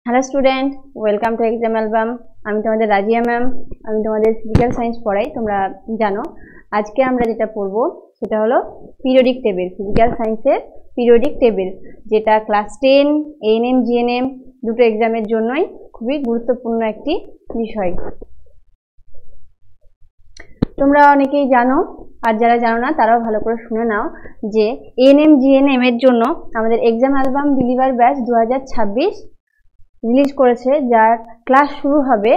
Hello student, welcome to exam album. আমি তোমাদের Razia ma'am. আমি তোমাদের ফিজিক্যাল সায়েন্স পড়াই, তোমরা জানো। আজকে আমরা যেটা পড়বো সেটা হলো পিরিয়ডিক টেবিল, ফিজিক্যাল সায়েন্সের পিরিয়ডিক টেবিল, যেটা ক্লাস 10 এএনএম জিএনএম দুটো এক্সামের জন্যই খুবই গুরুত্বপূর্ণ একটি বিষয়। তোমরা অনেকেই জানো, আর যারা জানো না তারাও ভালো করে শুনে নাও যে এএনএম জিএনএম এর জন্য আমাদের exam album believer batch 2026 release করেছে, যার ক্লাস শুরু হবে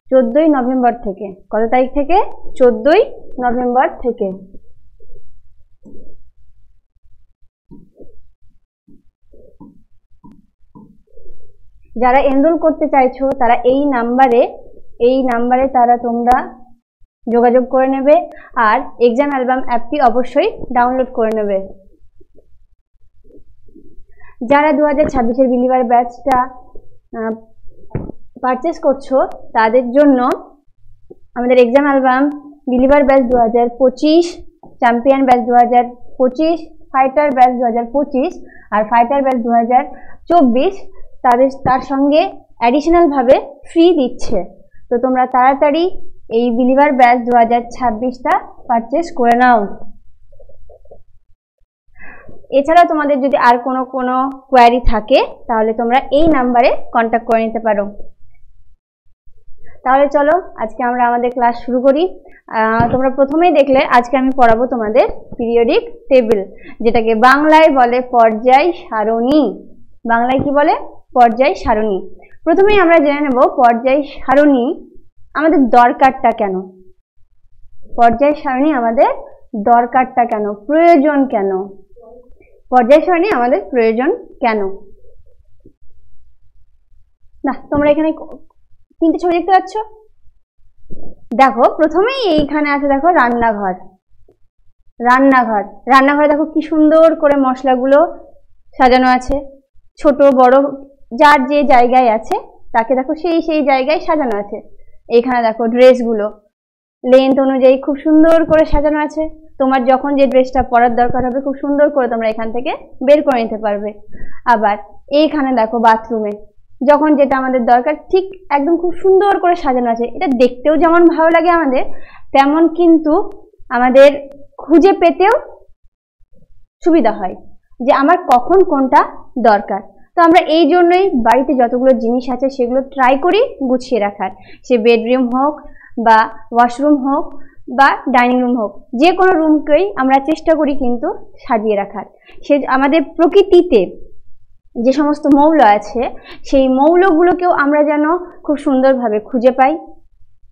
14ই নভেম্বর থেকে। কত তারিখ থেকে? 14ই নভেম্বর থেকে। যারা এনরোল করতে চাইছো তারা এই নাম্বারে তারা তোমরা যোগাযোগ করে নেবে, আর এক্সাম অ্যালবাম অ্যাপটি অবশ্যই ডাউনলোড করে নেবে। যারা 2026-এর বিলিভার ব্যাচটা পারচেস করছো তাদের জন্য আমাদের exam album believer batch 2025, champion batch 2025, fighter batch 2025 আর ফাইটার ব্যাচ 2024 তার সঙ্গে অ্যাডিশনাল ভাবে ফ্রি দিচ্ছে। তো তোমরা তাড়াতাড়ি এই বিলিভার ব্যাচ 2026টা পারচেস করে নাও। এছাড়া তোমাদের যদি আর কোনো কোয়ারি থাকে তাহলে তোমরা এই নাম্বারে কন্ট্যাক্ট করে নিতে পারো। তাহলে চলো আজকে আমরা আমাদের ক্লাস শুরু করি। তোমরা প্রথমেই দেখলে আজকে আমি পড়াবো তোমাদের পিরিয়ডিক টেবিল, যেটাকে বাংলায় বলে পর্যায় সারণী। বাংলায় কি বলে? পর্যায় সারণী। প্রথমেই আমরা জেনে নেব পর্যায় সারণী আমাদের দরকারটা কেন। পর্যায় সারণী আমাদের দরকারটা কেন, প্রয়োজন কেন? পর্যায় সারণী আমাদের প্রয়োজন কেন? না, তোমরা এখানে 3টে ছবি দেখতে পাচ্ছ। দেখো প্রথমেই এইখানে আছে, দেখো রান্নাঘর। রান্নাঘরে দেখো কি সুন্দর করে মশলাগুলো সাজানো আছে, ছোট বড় যার যে জায়গায় আছে তাকে দেখো সেই জায়গায় সাজানো আছে। এইখানে দেখো ড্রেসগুলো লেন্থ অনুযায়ী খুব সুন্দর করে সাজানো আছে। তোমার যখন যে ড্রেসটা পরার দরকার হবে খুব সুন্দর করে তোমরা এখান থেকে বের করে নিতে পারবে। আবার এইখানে দেখো বাথরুমে যখন যেটা আমাদের দরকার ঠিক একদম খুব সুন্দর করে সাজানো আছে। এটা দেখতেও যেমন ভালো লাগে আমাদের, তেমন কিন্তু আমাদের খুঁজে পেতেও সুবিধা হয় যে আমার কখন কোনটা দরকার। তো আমরা এই জন্যই বাড়িতে যতগুলো জিনিস আছে সেগুলো ট্রাই করি গুছিয়ে রাখার। সে বেডরুম হোক বা ওয়াশরুম হোক বা ডাইনিং রুম হোক, যে কোনো রুমকেই আমরা চেষ্টা করি কিন্তু সাজিয়ে রাখার। সে আমাদের প্রকৃতিতে যে সমস্ত মৌল আছে সেই মৌলগুলোকেও আমরা যেন খুব সুন্দরভাবে খুঁজে পাই,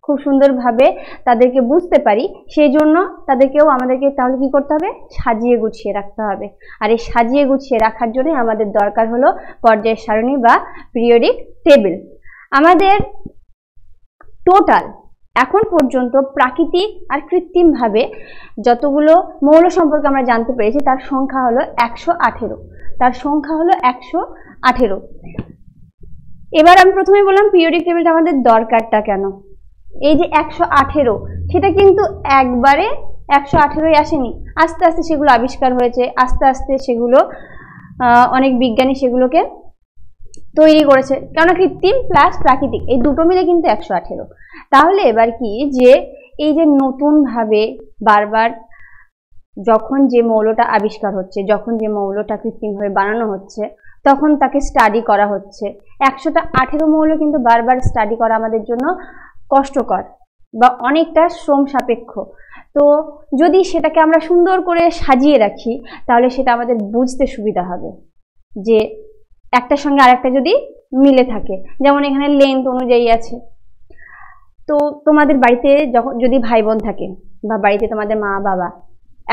খুব সুন্দরভাবে তাদেরকে বুঝতে পারি। সেই জন্য তাদেরকেও আমাদেরকে তাহলে কি করতে হবে? সাজিয়ে গুছিয়ে রাখতে হবে। আর এই সাজিয়ে গুছিয়ে রাখার জন্য আমাদের দরকার হলো পর্যায় সারণী বা পিরিয়ডিক টেবিল। আমাদের টোটাল এখন পর্যন্ত প্রাকৃতিক আর কৃত্রিমভাবে যতগুলো মৌল সম্পর্কে আমরা জানতে পেরেছি তার সংখ্যা হলো 118। এবার আমি প্রথমে বললাম পিরিয়ডিক টেবিলটা আমাদের দরকারটা কেন। এই যে 118, সেটা কিন্তু একবারে 118ই আসেনি, আস্তে আস্তে সেগুলো আবিষ্কার হয়েছে, আস্তে আস্তে সেগুলো অনেক বিজ্ঞানী সেগুলোকে তৈরি করেছে। কেননা কৃত্রিম প্লাস প্রাকৃতিক এই দুটো মিলে কিন্তু 118। তাহলে এবার কি, যে এই যে নতুন ভাবে বারবার যখন যে মৌলটা আবিষ্কার হচ্ছে, যখন যে মৌলটা কৃত্রিমভাবে বানানো হচ্ছে, তখন তাকে স্টাডি করা হচ্ছে। 118 মৌল কিন্তু বারবার স্টাডি করা আমাদের জন্য কষ্টকর বা অনেকটা শ্রম সাপেক্ষ। তো যদি সেটাকে আমরা সুন্দর করে সাজিয়ে রাখি তাহলে সেটা আমাদের বুঝতে সুবিধা হবে যে একটার সঙ্গে আরেকটা যদি মিলে থাকে। যেমন এখানে লেন্থ অনুযায়ী আছে। তো তোমাদের বাড়িতে যখন যদি ভাই বোন থাকে বা বাড়িতে তোমাদের মা বাবা,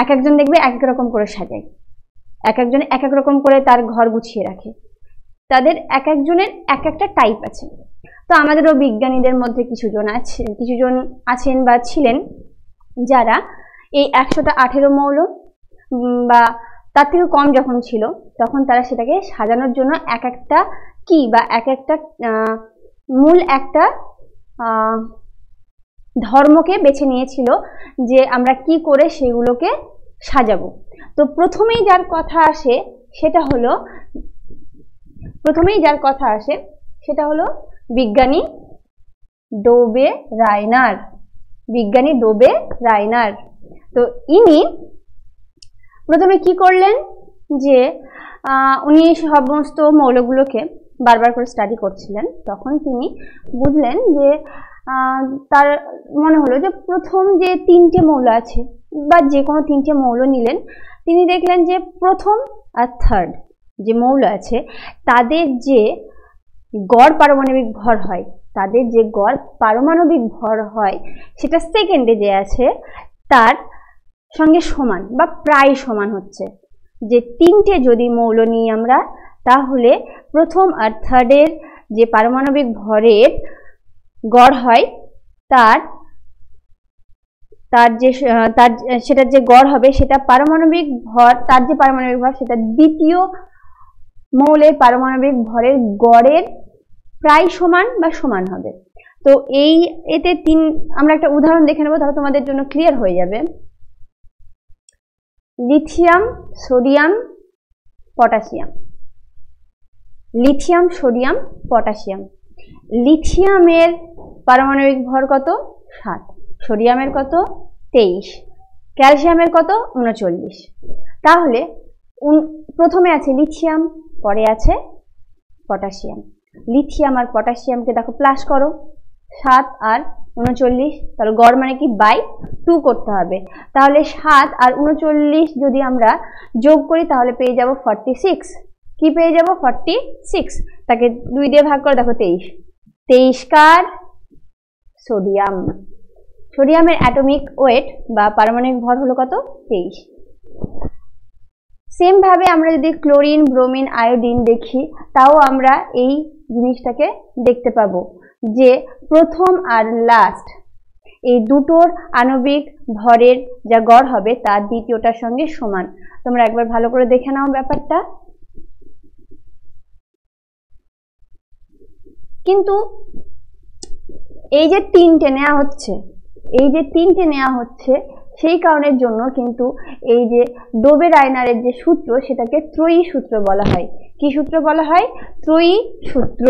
এক একজন দেখবে এক এক রকম করে সাজায়, এক একজন এক এক রকম করে তার ঘর গুছিয়ে রাখে। তাদের এক একজনের এক একটা টাইপ আছে। তো আমাদেরও বিজ্ঞানীদের মধ্যে কিছুজন আছেন বা ছিলেন যারা এই 118 মৌল বা তার থেকে কম যখন ছিল তখন তারা সেটাকে সাজানোর জন্য এক একটা কি বা এক একটা মূল একটা ধর্মকে বেছে নিয়েছিল যে আমরা কি করে সেগুলোকে সাজাবো। তো প্রথমেই যার কথা আসে সেটা হলো বিজ্ঞানী ডোবে রাইনার। বিজ্ঞানী ডোবে রাইনার। তো ইনি প্রথমে কি করলেন যে উনি সমস্ত মৌলগুলোকে বারবার করে স্টাডি করছিলেন। তখন তিনি বুঝলেন যে তার মনে হলো যে প্রথম যে তিনটে মৌল আছে বা যে কোনো তিনটে মৌল নিলেন, তিনি দেখলেন যে প্রথম আর থার্ড যে মৌল আছে তাদের যে গড় পারমাণবিক ভর হয়, তাদের যে গড় পারমাণবিক ভর হয় সেটা সেকেন্ডে যে আছে তার সঙ্গে সমান বা প্রায় সমান হচ্ছে। যে তিনটে যদি মৌল নিই আমরা, তাহলে প্রথম আর থার্ডের যে পারমাণবিক ভরের গড় হয় তার সেটার যে গড় হবে সেটা পারমাণবিক ভর, তার যে পারমাণবিক ভর সেটা দ্বিতীয় মৌলের পারমাণবিক ভরের গড়ের প্রায় সমান বা সমান হবে। তো এতে আমরা একটা উদাহরণ দেখে নেব, তাহলে তোমাদের জন্য ক্লিয়ার হয়ে যাবে। Lithium, sodium, potassium. Lithium, sodium, potassium. লিথিয়ামের পারমাণবিক ভর কত? 7। সোডিয়ামের কত? 23। ক্যালসিয়ামের কত? 39। তাহলে প্রথমে আছে লিথিয়াম, পরে আছে পটাশিয়াম। লিথিয়াম আর পটাশিয়ামকে দেখো প্লাস করো, 7 আর 39, তাহলে গড় মানে কি বাই 2 করতে হবে। তাহলে 7 আর 39 যদি আমরা যোগ করি তাহলে পেয়ে যাব 46। কি পেয়ে যাব? 46। তাকে 2 দিয়ে ভাগ করে দেখো 23। 23 কার? সোডিয়াম। সোডিয়ামের অ্যাটমিক ওয়েট বা পারমাণবিক ভর হলো কত? 23। সেম ভাবে আমরা যদি ক্লোরিন, ব্রোমিন, আয়োডিন দেখি, তাও আমরা এই জিনিসটাকে দেখতে পাবো যে প্রথম আর লাস্ট এই দুটোর আণবিক ভরের যা গড় হবে তা দ্বিতীয়টার সঙ্গে সমান। তোমরা একবার ভালো করে দেখে নাও ব্যাপারটা। কিন্তু এই যে তিনটে নেওয়া হচ্ছে সেই কারণের জন্য কিন্তু এই যে ডোবে রাইনারের যে সূত্র সেটাকে ত্রয়ী সূত্র বলা হয়। কি সূত্র বলা হয়? ত্রয়ী সূত্র।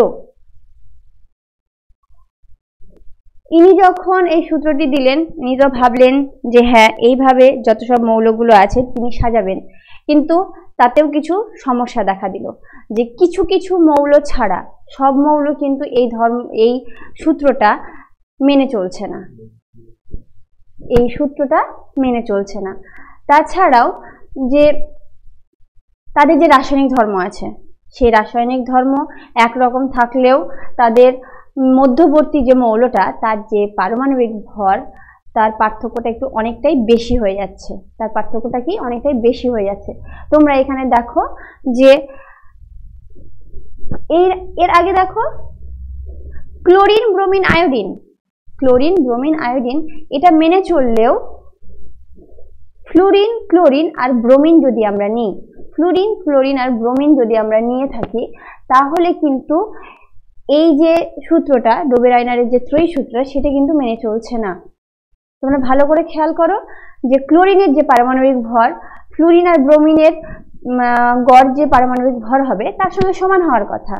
ইনি যখন এই সূত্রটি দিলেন, ইনি তো ভাবলেন যে হ্যাঁ এইভাবে যত সব মৌলগুলো আছে তিনি সাজাবেন, কিন্তু তাতেও কিছু সমস্যা দেখা দিল যে কিছু কিছু মৌল ছাড়া সব মৌল কিন্তু এই সূত্রটা মেনে চলছে না। এই সূত্রটা মেনে চলছে না। তাছাড়াও যে তাদের যে রাসায়নিক ধর্ম আছে সেই রাসায়নিক ধর্ম একরকম থাকলেও তাদের মধ্যবর্তী যে মৌলটা তার যে পারমাণবিক ভর তার পার্থক্যটা একটু অনেকটাই বেশি হয়ে যাচ্ছে। তার পার্থক্যটা কি? অনেকটাই বেশি হয়ে যাচ্ছে। তোমরা এখানে দেখো যে এর আগে দেখো chlorine, bromine, iodine. Chlorine, bromine, iodine এটা মেনে চললেও ফ্লুরিন, ক্লোরিন আর ব্রোমিন যদি আমরা নিই, ফ্লুরিন, ক্লোরিন আর ব্রোমিন যদি আমরা নিয়ে থাকি, তাহলে কিন্তু এই যে সূত্রটা ডোবে রাইনারের যে ত্রয়ী সূত্র সেটা কিন্তু মেনে চলছে না। তোমরা ভালো করে খেয়াল করো যে ক্লোরিনের যে পারমাণবিক ভর ফ্লুরিন আর ব্রোমিনের গড় যে পারমাণবিক ভর হবে তার সঙ্গে সমান হওয়ার কথা,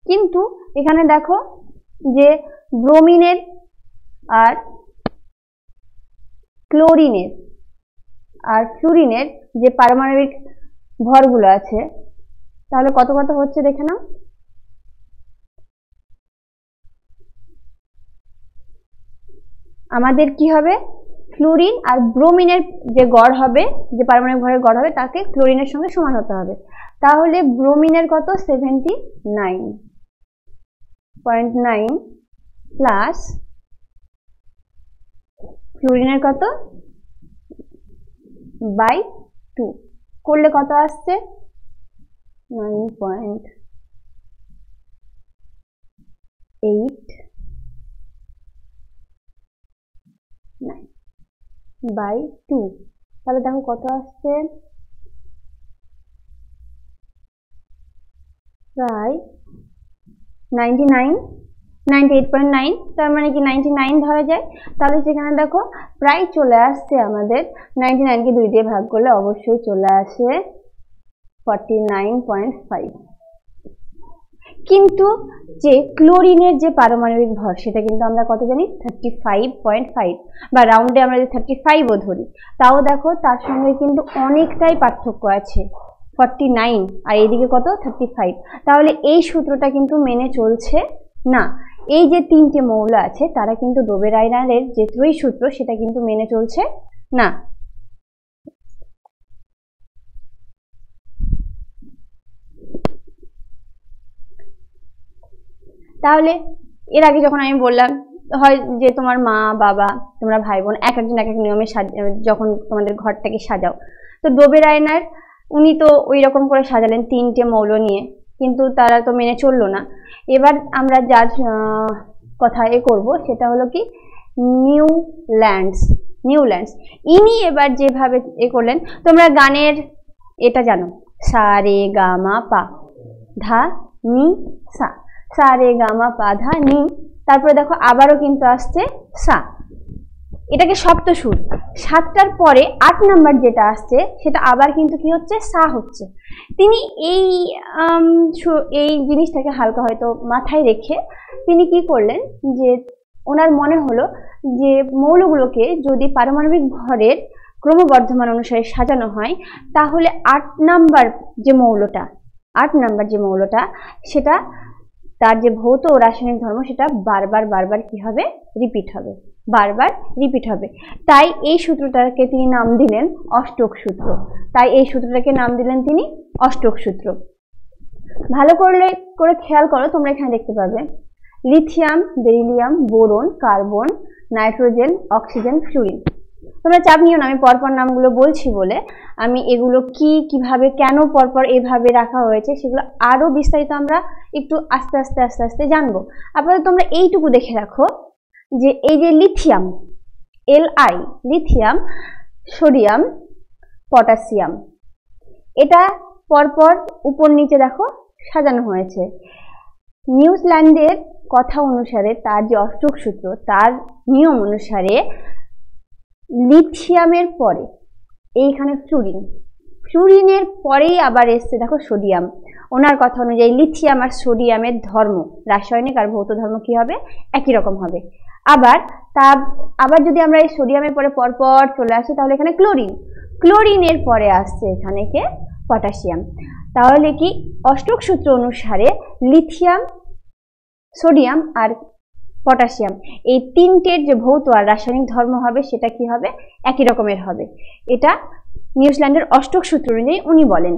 কিন্তু এখানে দেখো যে ব্রোমিনের আর ক্লোরিনের আর ফ্লুরিনের যে পারমাণবিক ভরগুলো আছে তাহলে কত কত হচ্ছে দেখে নাও। আমাদের কি হবে? ফ্লুরিন আর ব্রোমিনের যে গড় হবে, যে পারমাণবিক ভরের গড় হবে তাকে ক্লোরিনের সঙ্গে সমান হতে হবে। তাহলে ব্রোমিনের কত? 79.9 প্লাস ফ্লুরিনের কত? বাই 2 করলে কত আসছে? 9.8/2। তাহলে দেখো কত আসছে? প্রায় 98.9। তার মানে কি 99 ধরা যায়। তাহলে সেখানে দেখো প্রায় চলে আসছে আমাদের 99 কে 2 দিয়ে ভাগ করলে অবশ্যই চলে আসে 49.5। কিন্তু যে ক্লোরিনের যে পারমাণবিক ভর সেটা কিন্তু আমরা কত জানি 35.5, বা রাউন্ডে আমরা যে 35ও ধরি, তাও দেখো তার সঙ্গে কিন্তু অনেকটাই পার্থক্য আছে, 49, আর এইদিকে কত 35। তাহলে এই সূত্রটা কিন্তু মেনে চলছে না। এই যে তিনটে মৌল আছে তারা কিন্তু ডোবেরাইনারের যে ত্রয়ী সূত্র সেটা কিন্তু মেনে চলছে না। তাহলে এর আগে যখন আমি বললাম হয় যে তোমার মা বাবা তোমরা ভাই বোন এক একজন এক এক নিয়মে যখন তোমাদের ঘরটাকে সাজাও, তো ডোবেরাইনার উনি তো ওই রকম করে সাজালেন তিনটে মৌল নিয়ে, কিন্তু তারা তো মেনে চললো না। এবার আমরা যার কথা করব সেটা হলো কি নিউল্যান্ডস। ইনি এবার যেভাবে করলেন, তোমরা গানের এটা জানো, সা রে গা মা পা ধা নি সা, সা রে গা মা পা ধা নি, তারপরে দেখো আবারও কিন্তু আসছে সা, এটাকে সপ্তসুর। 7টার পরে 8 নাম্বার যেটা আসছে সেটা আবার কিন্তু কি হচ্ছে, সা হচ্ছে। তিনি এই জিনিসটাকে হালকা হয়তো মাথায় রেখে তিনি কি করলেন, যে ওনার মনে হলো যে মৌলগুলোকে যদি পারমাণবিক ভরের ক্রমবর্ধমান অনুসারে সাজানো হয় তাহলে 8 নাম্বার যে মৌলটা সেটা তার যে ভৌত ও রাসায়নিক ধর্ম সেটা বারবার কি হবে, রিপিট হবে। তাই এই সূত্রটাকে তিনি নাম দিলেন অষ্টক সূত্র। তিনি অষ্টক সূত্র। ভালো করে খেয়াল করো, তোমরা এখানে দেখতে পাবে lithium, beryllium, boron, carbon, nitrogen, oxygen, fluorine. তোমরা চাপ নিও না, আমি পরপর নামগুলো বলছি বলে। আমি এগুলো কিভাবে কেন পরপর এভাবে রাখা হয়েছে সেগুলো আরো বিস্তারিত আমরা একটু আস্তে আস্তে জানবো। আপাতত তোমরা এইটুকু দেখে রাখো যে এই যে লিথিয়াম, লিথিয়াম, সোডিয়াম, পটাশিয়াম, এটা পরপর উপর নিচে দেখো সাজানো হয়েছে। নিউজিল্যান্ডের কথা অনুসারে তার যে অষ্টক সূত্র তার নিয়ম অনুসারে লিথিয়ামের পরে এইখানে ফ্লুরিনের পরেই আবার এসছে দেখো সোডিয়াম। ওনার কথা অনুযায়ী লিথিয়াম আর সোডিয়ামের ধর্ম, রাসায়নিক আর ভৌত ধর্ম কি হবে, একই রকম হবে। আবার যদি আমরা এই সোডিয়ামের পরে পরপর চলে আসি তাহলে এখানে ক্লোরিনের পরে আসছে এখানে কে, পটাশিয়াম। তাহলে কি অষ্টক সূত্র অনুসারে লিথিয়াম, সোডিয়াম আর পটাশিয়াম এই তিনটের যে ভৌত আর রাসায়নিক ধর্ম হবে সেটা কি হবে, একই রকমের হবে। এটা নিউজিল্যান্ডের অষ্টক সূত্র অনুযায়ী উনি বলেন।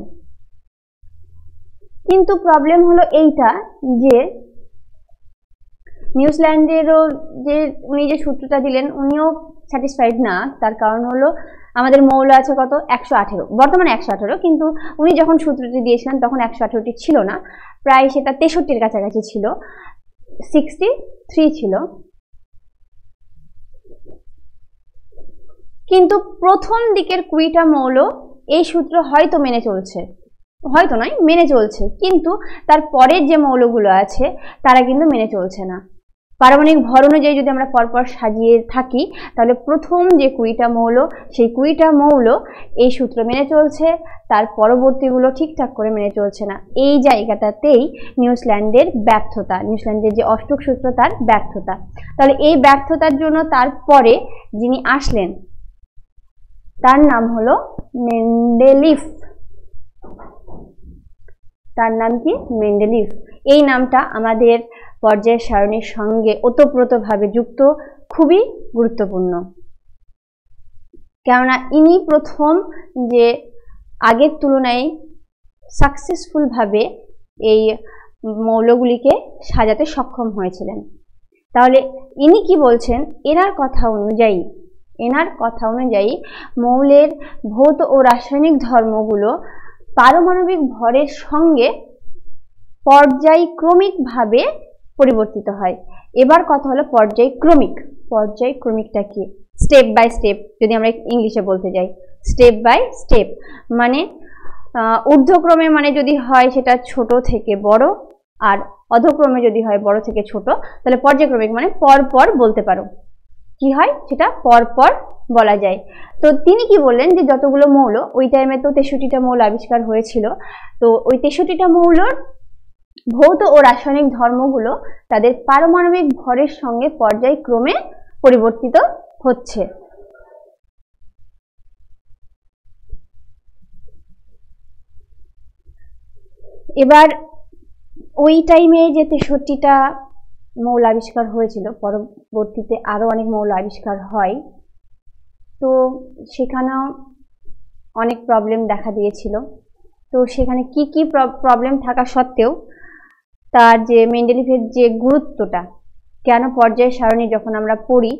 কিন্তু প্রবলেম হলো এইটা যে নিউজিল্যান্ডেরও যে উনি যে সূত্রটা দিলেন উনিও স্যাটিসফাইড না। তার কারণ হলো আমাদের মৌল আছে কত, 118, বর্তমানে 118, কিন্তু উনি যখন সূত্রটি দিয়েছিলেন তখন 118টি ছিল না, প্রায় সেটা 63-র কাছাকাছি ছিল, 63 ছিল। কিন্তু প্রথম দিকের 20টা মৌল এই সূত্র হয়তো মেনে চলছে, হয়তো নয় মেনে চলছে, কিন্তু তার পরের যে মৌলগুলো আছে তারা কিন্তু মেনে চলছে না। পারমাণবিক ভর অনুযায়ী যদি আমরা পরপর সাজিয়ে থাকি তাহলে প্রথম যে 20টা মৌল সেই 20টা মৌল এই সূত্র মেনে চলছে, তার পরবর্তীগুলো ঠিকঠাক করে মেনে চলছে না। এই জায়গাটাতেই নিউজিল্যান্ডের ব্যর্থতা, নিউজিল্যান্ডের যে অষ্টক সূত্র তার ব্যর্থতা। তাহলে এই ব্যর্থতার জন্য তারপরে যিনি আসলেন তার নাম হলো মেন্ডেলিফ। তার নাম কি, মেন্ডেলিফ। এই নামটা আমাদের পর্যায় সারণীর সঙ্গে ওতপ্রোতভাবে যুক্ত, খুবই গুরুত্বপূর্ণ। কেননা ইনি প্রথম যে আগের তুলনায় সাকসেসফুল ভাবে এই মৌলগুলিকে সাজাতে সক্ষম হয়েছিলেন। তাহলে ইনি কি বলছেন, এনার কথা অনুযায়ী মৌলের ভৌত ও রাসায়নিক ধর্মগুলো পারমাণবিক ভরের সঙ্গে পর্যায়ক্রমিকভাবে পরিবর্তিত হয়। এবার কথা হলো পর্যায়ক্রমিকটা কি, স্টেপ বাই স্টেপ যদি আমরা ইংলিশে বলতে যাই, স্টেপ বাই স্টেপ মানে ঊর্ধ্বক্রমে মানে যদি হয় সেটা ছোট থেকে বড়, আর অধক্রমে যদি হয় বড় থেকে ছোট, তাহলে পর্যায়ক্রমিক মানে পরপর বলতে পারো, কি হয় সেটা পরপর বলা যায়। তো তিনি কি বললেন যে যতগুলো মৌল, ওই টাইমে তো 63টা মৌল আবিষ্কার হয়েছিল, তো ওই 63টা মৌলর ভৌত ও রাসায়নিক ধর্মগুলো তাদের পারমাণবিক ভরের সঙ্গে পর্যায়ক্রমে পরিবর্তিত হচ্ছে। এবার ওই টাইমে যে 63টা মৌল আবিষ্কার হয়েছিল, পরবর্তীতে আরো অনেক মৌল আবিষ্কার হয়, তো সেখানেও অনেক প্রবলেম দেখা দিয়েছিল। তো সেখানে কি কি প্রবলেম থাকা সত্ত্বেও তার যে মেন্ডেলিফের যে গুরুত্বটা, কেন পর্যায় সারণী যখন আমরা পড়ি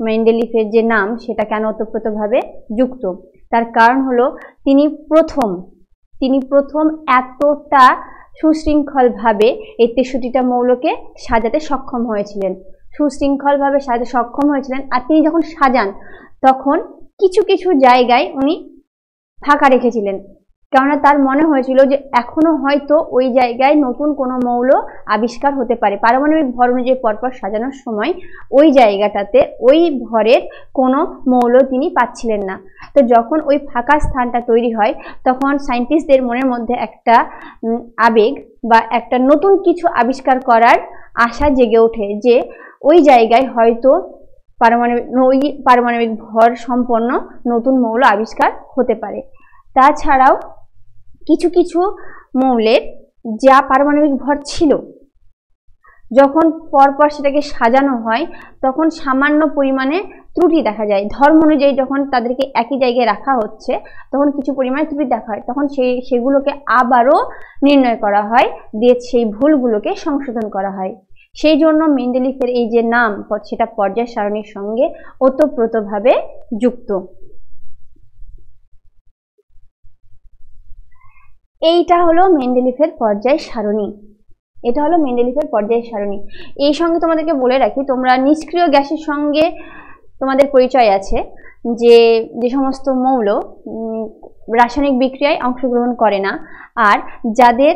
মেন্ডেলিফের যে নাম সেটা কেন ওতপ্রোতভাবে যুক্ত, তার কারণ হলো তিনি প্রথম এতটা সুশৃঙ্খলভাবে এই 63টা মৌলকে সাজাতে সক্ষম হয়েছিলেন, আর তিনি যখন সাজান তখন কিছু কিছু জায়গায় উনি ফাঁকা রেখেছিলেন, কেননা তার মনে হয়েছিল যে এখনো হয়তো ওই জায়গায় নতুন কোনো মৌল আবিষ্কার হতে পারে। পারমাণবিক ভর অনুযায়ী পরপর সাজানোর সময় ওই জায়গাটাতে ওই ভরের কোনো মৌল তিনি পাচ্ছিলেন না। তো যখন ওই ফাঁকা স্থানটা তৈরি হয় তখন সায়েন্টিস্টদের মনের মধ্যে একটা আবেগ বা একটা নতুন কিছু আবিষ্কার করার আশা জেগে ওঠে যে ওই জায়গায় হয়তো পারমাণবিক ভর সম্পন্ন নতুন মৌল আবিষ্কার হতে পারে। তাছাড়াও কিছু কিছু মৌলের যা পারমাণবিক ভর ছিল, যখন পরপর সেটাকে সাজানো হয় তখন সামান্য পরিমাণে ত্রুটি দেখা যায়। ধর্ম অনুযায়ী যখন তাদেরকে একই জায়গায় রাখা হচ্ছে তখন কিছু পরিমাণে ত্রুটি দেখা হয়, তখন সেগুলোকে আবারও নির্ণয় করা হয়, দিয়ে সেই ভুলগুলোকে সংশোধন করা হয়। সেই জন্য মেন্ডেলিফের এই যে নাম সেটা পর্যায় সারণীর সঙ্গে ওতপ্রোতভাবে যুক্ত। এইটা হলো মেন্ডেলিফের পর্যায় সারণী, এই সঙ্গে তোমাদেরকে বলে রাখি, তোমরা নিষ্ক্রিয় গ্যাসের সঙ্গে তোমাদের পরিচয় আছে, যে সমস্ত মৌল রাসায়নিক বিক্রিয়ায় অংশগ্রহণ করে না, আর যাদের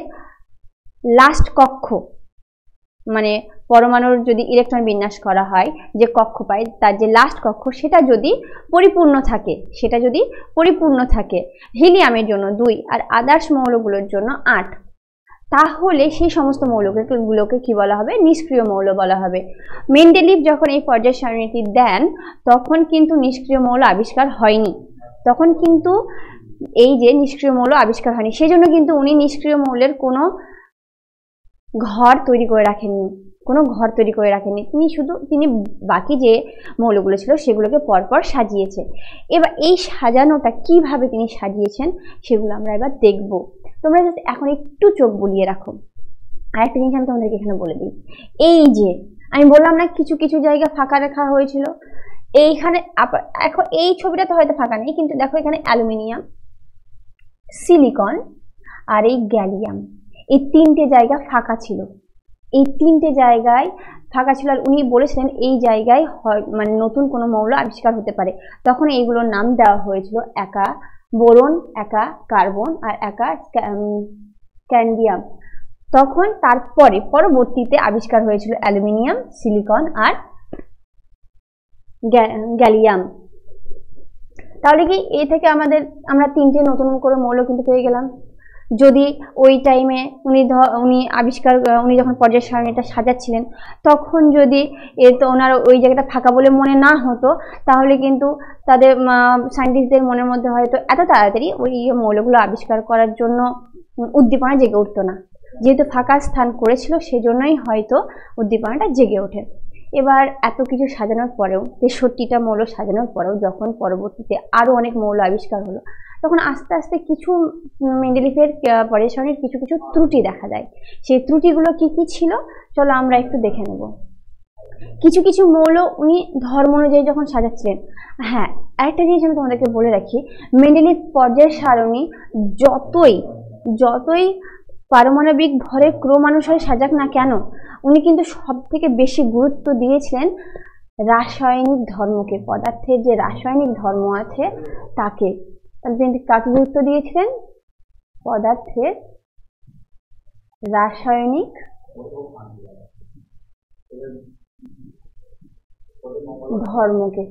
লাস্ট কক্ষ মানে পরমাণুর যদি ইলেকট্রন বিন্যাস করা হয় যে কক্ষ পায় তার যে লাস্ট কক্ষ সেটা যদি পরিপূর্ণ থাকে হিলিয়ামের জন্য 2 আর আদার্স মৌলগুলোর জন্য 8, তাহলে সেই সমস্ত মৌলগুলোকে কি বলা হবে? নিষ্ক্রিয় মৌল বলা হবে। মেন্ডেলিফ যখন এই পর্যায় সারণীটি দেন তখন কিন্তু নিষ্ক্রিয় মৌল আবিষ্কার হয়নি, সেজন্য কিন্তু উনি নিষ্ক্রিয় মৌলের কোনো ঘর তৈরি করে রাখেননি, তিনি বাকি যে মৌলগুলো ছিল সেগুলোকে পরপর সাজিয়েছে। এবার এই সাজানোটা কিভাবে তিনি সাজিয়েছেন সেগুলো আমরা এবার দেখব। তোমরা এখন একটু চোখ বুলিয়ে রাখো। আরেকটা জিনিস আমি তোমাদেরকে এখানে বলে দিই, এই যে আমি বললাম না কিছু কিছু জায়গা ফাঁকা রাখা হয়েছিল, এইখানে এখন এই ছবিটা তো হয়তো ফাঁকা নেই, কিন্তু দেখো এখানে অ্যালুমিনিয়াম, সিলিকন আর এই গ্যালিয়াম, এই 3টে জায়গা ফাঁকা ছিল, আর উনি বলেছিলেন এই জায়গায় মানে নতুন কোনো মৌল আবিষ্কার হতে পারে। তখন এইগুলোর নাম দেওয়া হয়েছিল একা বোরন, একা কার্বন আর একা স্ক্যান্ডিয়াম। তখন পরবর্তীতে আবিষ্কার হয়েছিল অ্যালুমিনিয়াম, সিলিকন আর গ্যালিয়াম। তাহলে কি এই থেকে আমরা 3টে নতুন করে মৌল কিন্তু পেয়ে গেলাম। যদি ওই টাইমে উনি যখন পর্যায় সারণীটা সাজাচ্ছিলেন তখন যদি ওনার ওই জায়গাটা ফাঁকা বলে মনে না হতো, তাহলে কিন্তু তাদের সায়েন্টিস্টদের মনের মধ্যে হয়তো এত তাড়াতাড়ি ওই মৌলগুলো আবিষ্কার করার জন্য উদ্দীপনা জেগে উঠতো না। যেহেতু ফাঁকা স্থান করেছিল সেজন্যই হয়তো উদ্দীপনাটা জেগে ওঠে। এবার এত কিছু সাজানোর পরেও, 63টা মৌল সাজানোর পরেও যখন পরবর্তীতে আরো অনেক মৌল আবিষ্কার হলো, তখন আস্তে আস্তে কিছু মেন্ডেলিফের পর্যায় সারণীর কিছু কিছু ত্রুটি দেখা যায়। সেই ত্রুটিগুলো কি কি ছিল চলো আমরা একটু দেখে নেব। কিছু কিছু মৌল উনি ধর্ম অনুযায়ী যখন সাজাচ্ছিলেন, হ্যাঁ আরেকটা জিনিস আমি তোমাদেরকে বলে রাখি, মেন্ডেলিফ পর্যায় সারণী যতই পারমাণবিক ভরের ক্রমানুসারে সাজাক না কেন, উনি কিন্তু সব থেকে বেশি গুরুত্ব দিয়েছিলেন রাসায়নিক ধর্মকে, পদার্থের যে রাসায়নিক ধর্ম আছে তাকে। তিনি কাকে গুরুত্ব দিয়েছিলেন? পদার্থের রাসায়নিক ধর্মকে।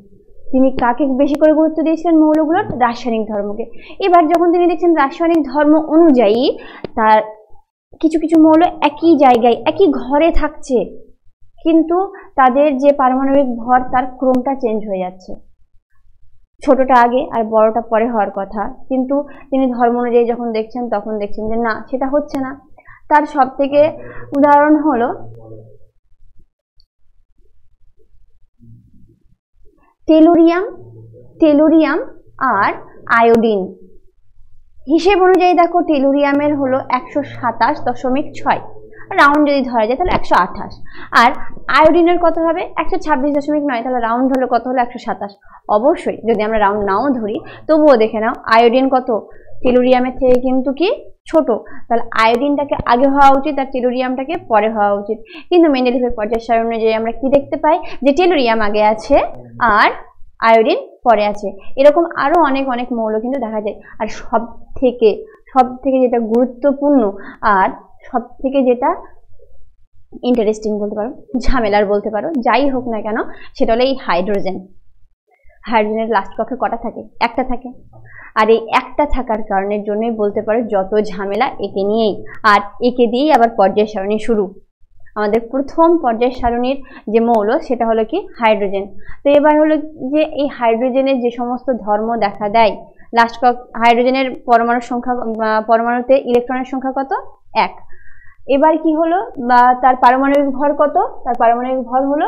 তিনি কাকে বেশি করে গুরুত্ব দিয়েছিলেন? মৌলগুলোর রাসায়নিক ধর্মকে। এবার যখন তিনি দেখছেন রাসায়নিক ধর্ম অনুযায়ী তার কিছু কিছু মৌল একই জায়গায় একই ঘরে থাকছে, কিন্তু তাদের যে পারমাণবিক ভর তার ক্রমটা চেঞ্জ হয়ে যাচ্ছে, ছোটটা আগে আর বড়টা পরে হওয়ার কথা, কিন্তু তিনি ধর্ম অনুযায়ী যখন দেখছেন তখন দেখছেন যে না, সেটা হচ্ছে না। তার সব থেকে উদাহরণ হলো টেলুরিয়াম আর আয়োডিন। হিসেব অনুযায়ী দেখো টেলুরিয়ামের হলো 127.6, রাউন্ড যদি ধরা যায় তাহলে 128, আর আয়োডিনের কত হবে 126.9, তাহলে রাউন্ড হলো কত হলো 127। অবশ্যই যদি আমরা রাউন্ড নাও ধরি তবুও দেখে নাও আয়োডিন কত টেলুরিয়ামের থেকে কিন্তু কি ছোট, তাহলে আয়োডিনটাকে আগে হওয়া উচিত আর টেলুরিয়ামটাকে পরে হওয়া উচিত। কিন্তু মেন্ডেলিফের পর্যায় সারণী অনুযায়ী আমরা কি দেখতে পাই যে টেলুরিয়াম আগে আছে আর আয়োডিন পরে আছে। এরকম আরো অনেক অনেক মৌল কিন্তু দেখা যায়। আর সব থেকে যেটা গুরুত্বপূর্ণ আর সব থেকে যেটা ইন্টারেস্টিং বলতে পারো, ঝামেলার বলতে পারো, যাই হোক না কেন, সেটা হলো এই হাইড্রোজেন। হাইড্রোজেনের লাস্ট কক্ষে কটা থাকে? একটা থাকে। আর এই একটা থাকার কারণের জন্যই বলতে পারো যত ঝামেলা একে নিয়েই, আর একে দিয়েই আবার পর্যায় সারণী শুরু। আমাদের প্রথম পর্যায় সারণীর যে মৌল সেটা হলো কি হাইড্রোজেন। তো এবার হলো যে এই হাইড্রোজেনের যে সমস্ত ধর্ম দেখা দেয়, লাস্ট হাইড্রোজেনের পরমাণুর সংখ্যা, পরমাণুতে ইলেকট্রনের সংখ্যা কত? 1। এবার কি হলো, বা তার পারমাণবিক ভর কত? তার পারমাণবিক ভর হলো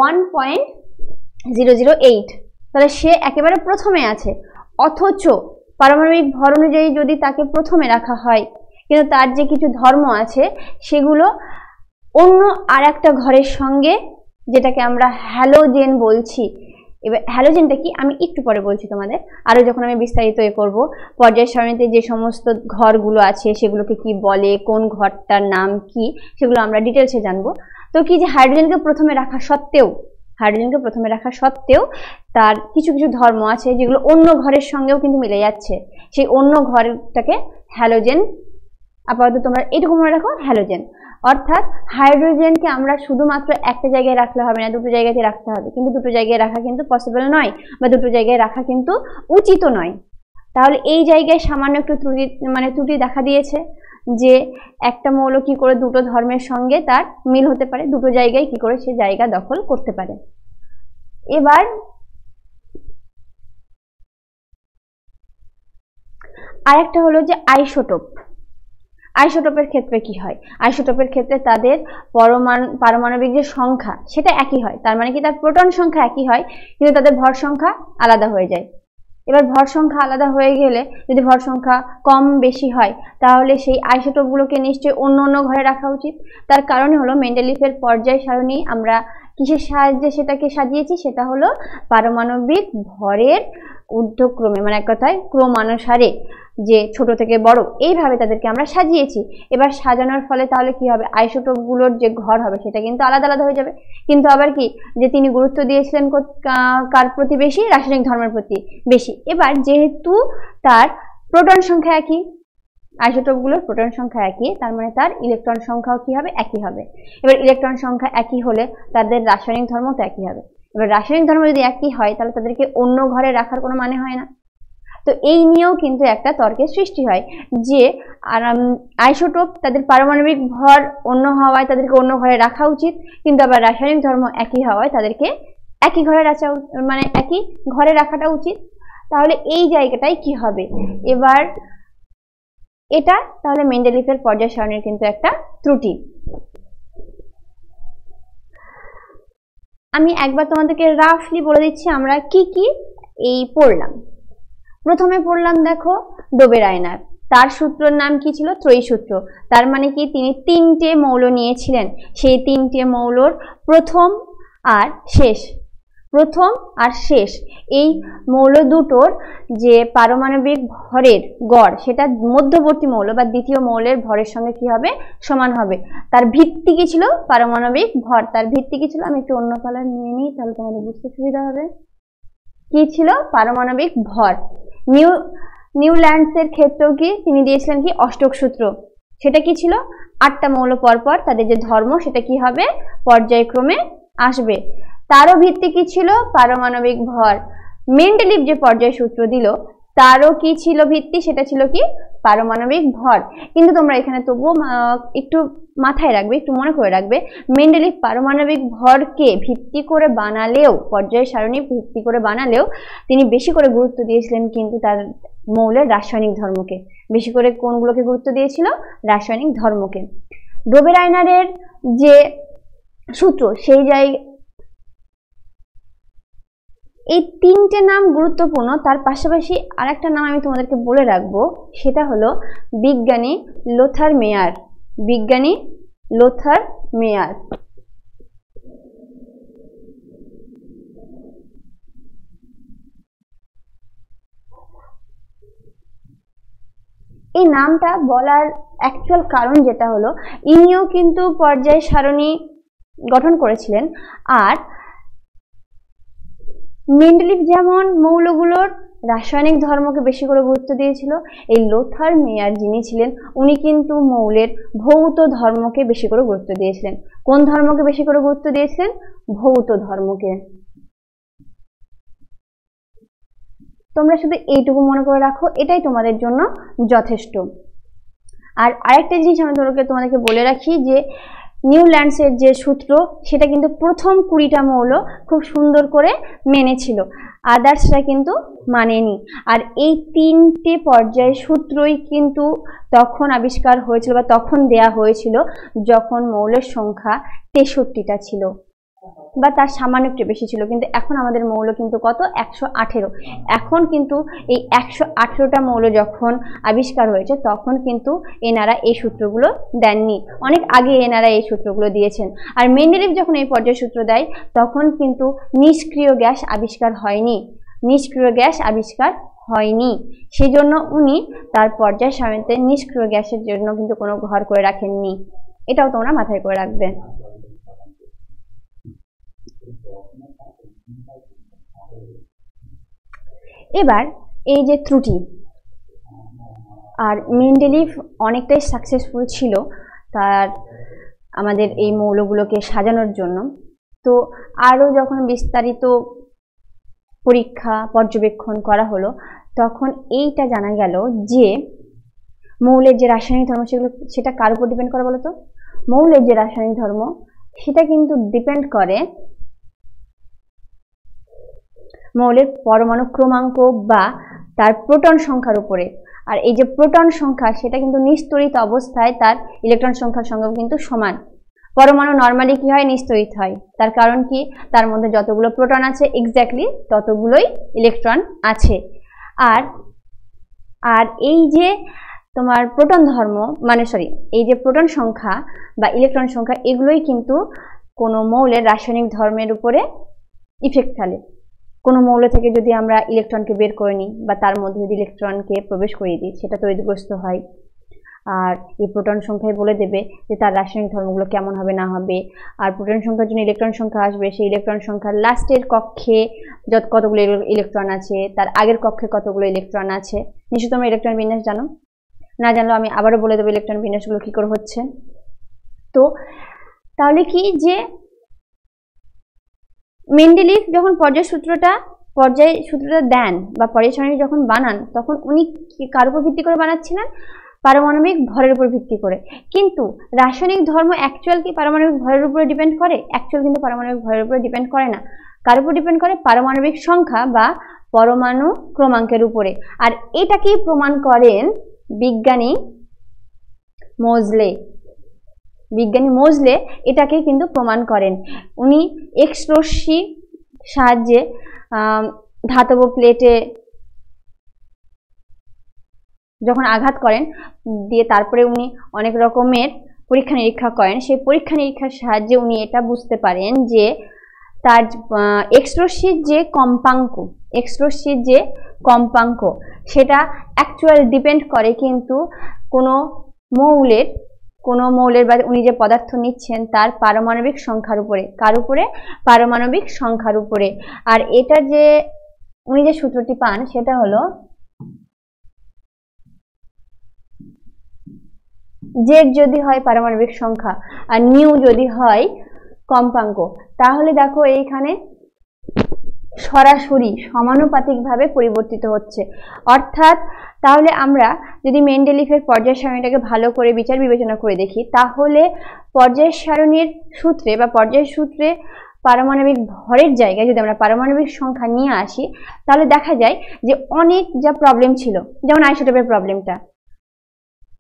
1.008, তাহলে সে একেবারে প্রথমে আছে। অথচ পারমাণবিক ভর অনুযায়ী যদি তাকে প্রথমে রাখা হয়, কিন্তু তার যে কিছু ধর্ম আছে সেগুলো অন্য আর একটা ঘরের সঙ্গে, যেটাকে আমরা হ্যালোজেন বলছি। এবার হ্যালোজেনটা কি আমি একটু পরে বলছি তোমাদের, আরো যখন আমি বিস্তারিত করব পর্যায় সারণীতে যে সমস্ত ঘরগুলো আছে সেগুলোকে কি বলে, কোন ঘরটার নাম কি, সেগুলো আমরা ডিটেলসে জানবো। তো কি যে হাইড্রোজেনকে প্রথমে রাখা সত্ত্বেও তার কিছু কিছু ধর্ম আছে যেগুলো অন্য ঘরের সঙ্গেও কিন্তু মিলে যাচ্ছে, সেই অন্য ঘরটাকে হ্যালোজেন। আপাতত তোমরা এইটুকু মনে রাখো, হ্যালোজেন। অর্থাৎ হাইড্রোজেনকে আমরা শুধুমাত্র একটা জায়গায় রাখলে হবে না, দুটো জায়গাতে রাখতে হবে। কিন্তু দুটো জায়গায় রাখা কিন্তু পসিবল নয়, বা দুটো জায়গায় রাখা কিন্তু উচিত নয়। তাহলে এই জায়গায় সামান্য একটু ত্রুটি দেখা দিয়েছে যে একটা মৌল কি করে দুটো ধর্মের সঙ্গে তার মিল হতে পারে, দুটো জায়গায় কি করে সে জায়গা দখল করতে পারে। এবার আরেকটা হলো যে আইসোটোপের ক্ষেত্রে কি হয়? আইসোটোপের ক্ষেত্রে তাদের পারমাণবিক যে সংখ্যা সেটা একই হয়, তার মানে কি তার প্রোটন সংখ্যা একই হয়, কিন্তু তাদের ভর সংখ্যা আলাদা হয়ে যায়। এবার ভর সংখ্যা আলাদা হয়ে গেলে যদি ভর সংখ্যা কম বেশি হয়, তাহলে সেই আইসোটোপগুলোকে নিশ্চয়ই অন্য অন্য ঘরে রাখা উচিত। তার কারণ হলো মেন্ডেলিফের পর্যায় সারণী আমরা কিসের সাহায্যে সেটাকে সাজিয়েছি, সেটা হলো পারমাণবিক ভরের ঊর্ধ্বক্রমে, মানে এক কথায় ক্রমানুসারে, যে ছোট থেকে বড় এইভাবে তাদেরকে আমরা সাজিয়েছি। এবার সাজানোর ফলে তাহলে কি হবে, আইসোটোপগুলোর যে ঘর হবে সেটা কিন্তু আলাদা আলাদা হয়ে যাবে। কিন্তু আবার কি যে তিনি গুরুত্ব দিয়েছিলেন কার প্রতি বেশি? রাসায়নিক ধর্মের প্রতি বেশি। এবার যেহেতু তার প্রোটন সংখ্যা একই, আইসোটোপগুলোর প্রোটন সংখ্যা একই, তার মানে তার ইলেকট্রন সংখ্যাও কি হবে? একই হবে। এবার ইলেকট্রন সংখ্যা একই হলে তাদের রাসায়নিক ধর্ম তো একই হবে। এবার রাসায়নিক ধর্ম যদি একই হয় তাহলে তাদেরকে অন্য ঘরে রাখার কোনো মানে হয় না। তো এই নিয়েও কিন্তু একটা তর্কের সৃষ্টি হয় যে আইসোটোপ তাদের পারমাণবিক ভর অন্য হওয়ায় তাদেরকে অন্য ঘরে রাখা উচিত, কিন্তু আবার রাসায়নিক ধর্ম একই হওয়ায় তাদেরকে একই ঘরে একই ঘরে রাখাটা উচিত। তাহলে এই জায়গাটাই কি হবে? এবার এটা তাহলে মেন্ডেলিফের পর্যায় সারণীর কিন্তু একটা ত্রুটি। আমি একবার তোমাদেরকে রাফলি বলে দিচ্ছি আমরা কি কি এই পড়লাম। প্রথমে পড়লাম দেখো ডোবেরাইনার, তার সূত্রের নাম কি ছিল? ত্রয়ী সূত্র। তার মানে কি তিনি তিনটে মৌল নিয়েছিলেন, সেই তিনটে মৌলর প্রথম আর শেষ এই মৌল দুটোর যে পারমাণবিক ভরের গড় সেটা মধ্যবর্তী মৌল বা দ্বিতীয় মৌলের ভরের সঙ্গে কি হবে? সমান হবে। তার ভিত্তি কি ছিল? পারমাণবিক ভর। তার ভিত্তি কি ছিল? আমি একটু অন্য কালার নিয়ে নিই, তাহলে তোমাদের বুঝতে সুবিধা হবে। কি ছিল? পারমাণবিক ভর। নিউল্যান্ডসের ক্ষেত্রেও কি তিনি দিয়েছিলেন কি? অষ্টক সূত্র। সেটা কি ছিল? 8টা মৌল পরপর তাদের যে ধর্ম সেটা কি হবে? পর্যায়ক্রমে আসবে। তারও ভিত্তি কি ছিল? পারমাণবিক ভর। মেন্ডেলিভ যে পর্যায় সূত্র দিল তারও কি ছিল ভিত্তি, সেটা ছিল কি পারমাণবিক ভর। কিন্তু তোমরা এখানে তবুও একটু মাথায় রাখবে, একটু মনে করে রাখবে, মেন্ডেলিভ পারমাণবিক ভরকে ভিত্তি করে বানালেও, পর্যায় সারণী ভিত্তি করে বানালেও তিনি বেশি করে গুরুত্ব দিয়েছিলেন কিন্তু তার মৌলের রাসায়নিক ধর্মকে। বেশি করে কোনগুলোকে গুরুত্ব দিয়েছিল? রাসায়নিক ধর্মকে। ডোবেরাইনারের যে সূত্র, সেই জায়গায় এই তিনটে নাম গুরুত্বপূর্ণ, তার পাশাপাশি আরেকটা নাম আমি তোমাদেরকে বলে রাখবো, সেটা হলো বিজ্ঞানী লোথার মেয়ার। বিজ্ঞানী লোথার মেয়ার। এই নামটা বলার অ্যাকচুয়াল কারণ যেটা হলো, ইনিও কিন্তু পর্যায় সারণী গঠন করেছিলেন। আর মেন্ডেলিভ যেমন মৌলগুলোর রাসায়নিক ধর্মকে বেশি করে গুরুত্ব দিয়েছিল, এই লোথার মেয়ার যিনি ছিলেন উনি কিন্তু মৌলের ভৌত ধর্মকে বেশি করে গুরুত্ব দিয়েছিলেন। কোন ধর্মকে বেশি করে গুরুত্ব দিয়েছিলেন? ভৌত ধর্মকে। তোমরা শুধু এইটুকু মনে করে রাখো, এটাই তোমাদের জন্য যথেষ্ট। আর আরেকটা জিনিস আমি তোমাদেরকে বলে রাখি যে নিউল্যান্ডসের যে সূত্র, সেটা কিন্তু প্রথম 20টা মৌল খুব সুন্দর করে মেনেছিল, আদার্সরা কিন্তু মানেনি। আর এই 3টে পর্যায়ের সূত্রই কিন্তু তখন আবিষ্কার হয়েছিল বা তখন দেয়া হয়েছিল যখন মৌলের সংখ্যা 63টা ছিল বা তার সামান্য একটু বেশি ছিল। কিন্তু এখন আমাদের মৌল কিন্তু কত? 118। এখন কিন্তু এই 118টা মৌল যখন আবিষ্কার হয়েছে তখন কিন্তু এনারা এই সূত্রগুলো দেননি, অনেক আগে এনারা এই সূত্রগুলো দিয়েছেন। আর মেন্ডেলিভ যখন এই পর্যায় সূত্র দেয় তখন কিন্তু নিষ্ক্রিয় গ্যাস আবিষ্কার হয়নি, নিষ্ক্রিয় গ্যাস আবিষ্কার হয়নি। সেই জন্য উনি তার পর্যায় সারণীতে নিষ্ক্রিয় গ্যাসের জন্য কিন্তু কোনো ঘর করে রাখেননি। এটাও তোমরা মাথায় করে রাখবে। এবার এই যে ত্রুটি, আর মেন্ডেলিভ অনেকটাই সাকসেসফুল ছিল তার আমাদের এই মৌলগুলোকে সাজানোর জন্য। তো আরও যখন বিস্তারিত পরীক্ষা পর্যবেক্ষণ করা হলো তখন এইটা জানা গেল যে মৌলের যে রাসায়নিক ধর্ম সেটা কার উপর ডিপেন্ড করে বলতো? মৌলের যে রাসায়নিক ধর্ম সেটা কিন্তু ডিপেন্ড করে মৌলের পরমাণু ক্রমাঙ্ক বা তার প্রোটন সংখ্যার উপরে। আর এই যে প্রোটন সংখ্যা সেটা কিন্তু নিস্তড়িত অবস্থায় তার ইলেকট্রন সংখ্যার সঙ্গে কিন্তু সমান। পরমাণু নরমালি কি হয়? নিস্তড়িত হয়। তার কারণ কি? তার মধ্যে যতগুলো প্রোটন আছে এক্স্যাক্টলি ততগুলোই ইলেকট্রন আছে। আর এই যে তোমার প্রোটন ধর্ম এই যে প্রোটন সংখ্যা বা ইলেকট্রন সংখ্যা, এগুলোই কিন্তু কোনো মৌলের রাসায়নিক ধর্মের উপরে ইফেক্ট ফেলে। কোনো মৌল থেকে যদি আমরা ইলেকট্রনকে বের করে নিই বা তার মধ্যে যদি ইলেকট্রনকে প্রবেশ করিয়ে দিই সেটা তড়িৎগ্রস্ত হয়। আর এই প্রোটন সংখ্যায় বলে দেবে যে তার রাসায়নিক ধর্মগুলো কেমন হবে না হবে। আর প্রোটন সংখ্যার জন্য ইলেকট্রন সংখ্যা আসবে, সেই ইলেকট্রন সংখ্যার লাস্টের কক্ষে কতগুলো ইলেকট্রন আছে, তার আগের কক্ষে কতগুলো ইলেকট্রন আছে। নিশ্চয়ই তোমরা ইলেকট্রন বিন্যাস জানো, না জানলেও আমি আবারও বলে দেবো ইলেকট্রন বিন্যাসগুলো কি করে হচ্ছে। তো তাহলে কি যে মেন্ডেলিভ যখন পর্যায় সূত্রটা দেন বা পর্যায় সারণী যখন বানান তখন উনি কার উপর ভিত্তি করে বানাচ্ছিলেন? পারমাণবিক ভরের উপর ভিত্তি করে। কিন্তু রাসায়নিক ধর্ম অ্যাকচুয়াল কি পারমাণবিক ভরের উপরে ডিপেন্ড করে? অ্যাকচুয়াল কিন্তু পারমাণবিক ভরের উপরে ডিপেন্ড করে না। কার উপর ডিপেন্ড করে? পারমাণবিক সংখ্যা বা পরমাণু ক্রমাঙ্কের উপরে। আর এটাকেই প্রমাণ করেন বিজ্ঞানী মোজলে এটাকে কিন্তু প্রমাণ করেন। উনি এক্স রশ্মি সাহায্যে ধাতব প্লেটে যখন আঘাত করেন দিয়ে তারপরে উনি অনেক রকমের পরীক্ষা নিরীক্ষা করেন। সেই পরীক্ষা নিরীক্ষার সাহায্যে উনি এটা বুঝতে পারেন যে তার এক্স রশ্মির যে কম্পাঙ্ক সেটা অ্যাকচুয়াল ডিপেন্ড করে কিন্তু কোনো মৌলের বা উনি যে পদার্থ নিচ্ছেন তার পারমাণবিক সংখ্যার উপরে। কার উপরে? পারমাণবিক সংখ্যার উপরে। আর এটা যে উনি যে সূত্রটি পান সেটা হলো জেড যদি হয় পারমাণবিক সংখ্যা আর নিউ যদি হয় কম্পাঙ্ক, তাহলে দেখো এইখানে সরাসরি সমানুপাতিকভাবে পরিবর্তিত হচ্ছে। অর্থাৎ তাহলে আমরা যদি মেন্ডেলিফের পর্যায় সারণীটাকে ভালো করে বিচার বিবেচনা করে দেখি, তাহলে পর্যায় সারণীর সূত্রে বা পর্যায় সূত্রে পারমাণবিক ভরের জায়গায় যদি আমরা পারমাণবিক সংখ্যা নিয়ে আসি, তাহলে দেখা যায় যে অনেক যা প্রবলেম ছিল, যেমন আইসোটোপের প্রবলেমটা,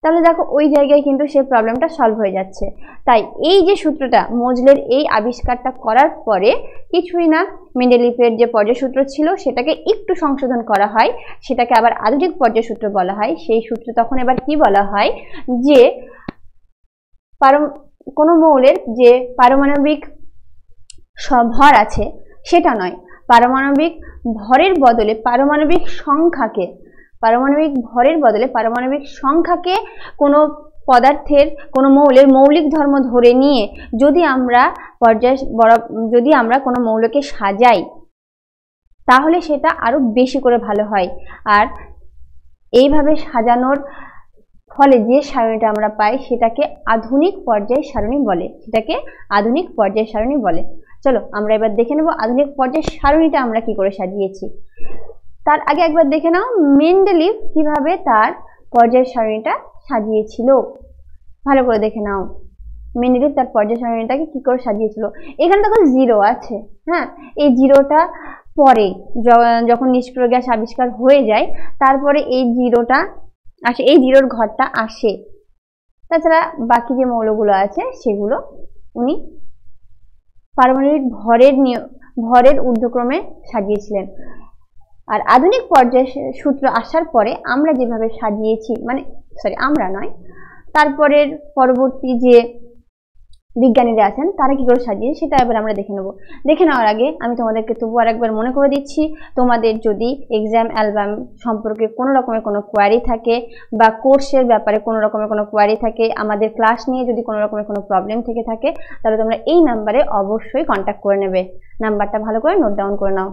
তাহলে দেখো ওই জায়গায় কিন্তু সেই প্রবলেমটা সলভ হয়ে যাচ্ছে। তাই এই যে সূত্রটা, মোজলের এই আবিষ্কারটা করার পরে কিছুই না, মেন্ডেলিফের যে পর্যায় সূত্র ছিল সেটাকে একটু সংশোধন করা হয়, সেটাকে আবার আধুনিক পর্যায় সূত্র বলা হয়। সেই সূত্র তখন এবার কি বলা হয়, যে কোনো মৌলের যে পারমাণবিক ভর আছে সেটা নয়, পারমাণবিক ভরের বদলে পারমাণবিক সংখ্যাকে, পারমাণবিক ভরের বদলে পারমাণবিক সংখ্যাকে কোনো পদার্থের কোনো মৌলের মৌলিক ধর্ম ধরে নিয়ে যদি আমরা কোনো মৌলকে সাজাই, তাহলে সেটা আরো বেশি করে ভালো হয়। আর এইভাবে সাজানোর ফলে যে সারণীটা আমরা পাই সেটাকে আধুনিক পর্যায় সারণী বলে, সেটাকে আধুনিক পর্যায় সারণী বলে। চলো আমরা এবার দেখে নেব আধুনিক পর্যায় সারণীটা আমরা কি করে সাজিয়েছি। তার আগে একবার দেখে নাও মেন্ডেলিভ কিভাবে তার পর্যায় সারণীটা সাজিয়েছিল, ভালো করে দেখে নাও মেন্ডেলিভ তার পর্যায় সারণীটাকে কি করে সাজিয়েছিল। এখানে দেখো জিরো আছে, হ্যাঁ, এই জিরোটা পরে যখন নিষ্ক্রিয় গ্যাস আবিষ্কার হয়ে যায় তারপরে এই জিরোটা আসে, এই জিরোর ঘরটা আসে। তাছাড়া বাকি যে মৌলগুলো আছে সেগুলো উনি পারমাণবিক ভরের ঊর্ধ্বক্রমে সাজিয়েছিলেন। আর আধুনিক পর্যায় সূত্র আসার পরে আমরা যেভাবে সাজিয়েছি, মানে আমরা নয়, তারপরের পরবর্তী যে বিজ্ঞানীরা আছেন তারা কি করে সাজিয়ে সেটা এবার আমরা দেখে নেব। দেখে নেওয়ার আগে আমি তোমাদেরকে তবু আরেকবার মনে করে দিচ্ছি, তোমাদের যদি এক্সাম অ্যালবাম সম্পর্কে কোনো রকমের কোনো কোয়ারি থাকে বা কোর্সের ব্যাপারে কোনো রকমের কোনো কোয়ারি থাকে, আমাদের ক্লাস নিয়ে যদি কোনো রকমের কোনো প্রবলেম থেকে থাকে, তাহলে তোমরা এই নাম্বারে অবশ্যই কন্ট্যাক্ট করে নেবে। নাম্বারটা ভালো করে নোট ডাউন করে নাও।